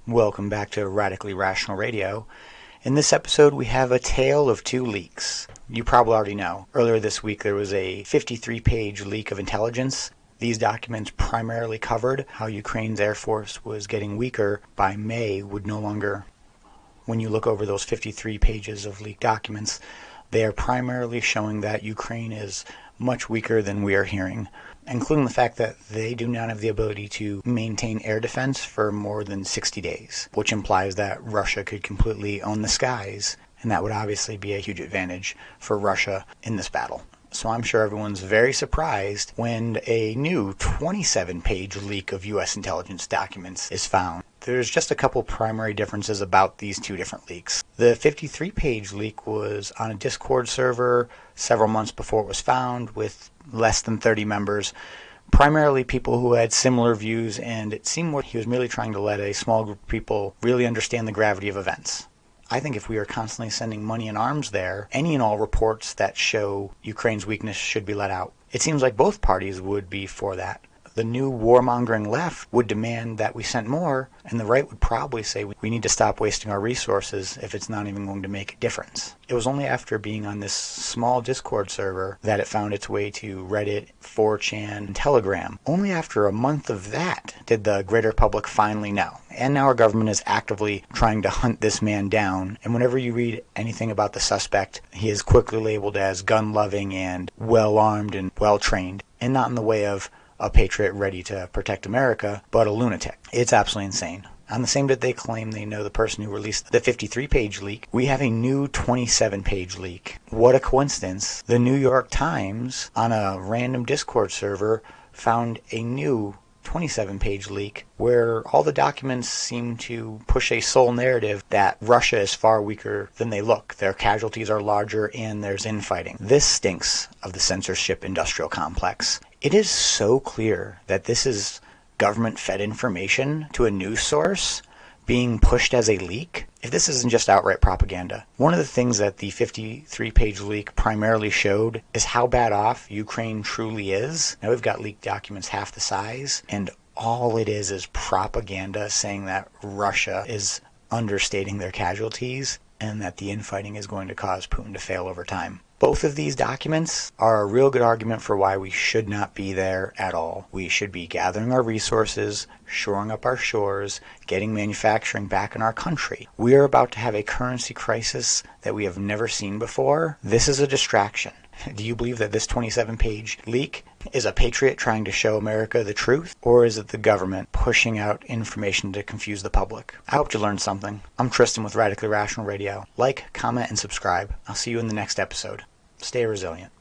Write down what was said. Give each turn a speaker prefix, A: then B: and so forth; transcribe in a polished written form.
A: Welcome back to Radically Rational Radio. In this episode, we have a tale of two leaks. You probably already know. Earlier this week, there was a 53-page leak of intelligence. These documents primarily covered how Ukraine's Air Force was getting weaker by May, would no longer... When you look over those 53 pages of leaked documents, they are primarily showing that Ukraine is much weaker than we are hearing, including the fact that they do not have the ability to maintain air defense for more than 60 days, which implies that Russia could completely own the skies, and that would obviously be a huge advantage for Russia in this battle. So I'm sure everyone's very surprised when a new 27-page leak of U.S. intelligence documents is found. There's just a couple primary differences about these two different leaks. The 53-page leak was on a Discord server several months before it was found with less than 30 members, primarily people who had similar views, and it seemed he was merely trying to let a small group of people really understand the gravity of events. I think if we are constantly sending money and arms there, any and all reports that show Ukraine's weakness should be let out. It seems like both parties would be for that. The new warmongering left would demand that we sent more, and the right would probably say we need to stop wasting our resources if it's not even going to make a difference. It was only after being on this small Discord server that it found its way to Reddit, 4chan, and Telegram. Only after a month of that did the greater public finally know. And now our government is actively trying to hunt this man down, and whenever you read anything about the suspect, he is quickly labeled as gun-loving and well-armed and well-trained, and not in the way of a patriot ready to protect America, but a lunatic. It's absolutely insane. On the same day they claim they know the person who released the 53-page leak, we have a new 27-page leak. What a coincidence. The New York Times, on a random Discord server, found a new 27-page leak where all the documents seem to push a sole narrative that Russia is far weaker than they look. Their casualties are larger and there's infighting. This stinks of the censorship industrial complex. It is so clear that this is government-fed information to a news source being pushed as a leak. If this isn't just outright propaganda. One of the things that the 53-page leak primarily showed is how bad off Ukraine truly is. Now we've got leaked documents half the size, and all it is propaganda saying that Russia is understating their casualties and that the infighting is going to cause Putin to fail over time. Both of these documents are a real good argument for why we should not be there at all. We should be gathering our resources, shoring up our shores, getting manufacturing back in our country. We are about to have a currency crisis that we have never seen before. This is a distraction. Do you believe that this 27-page leak is a patriot trying to show America the truth? Or is it the government pushing out information to confuse the public? I hope you learned something. I'm Tristan with Radically Rational Radio. Like, comment, and subscribe. I'll see you in the next episode. Stay resilient.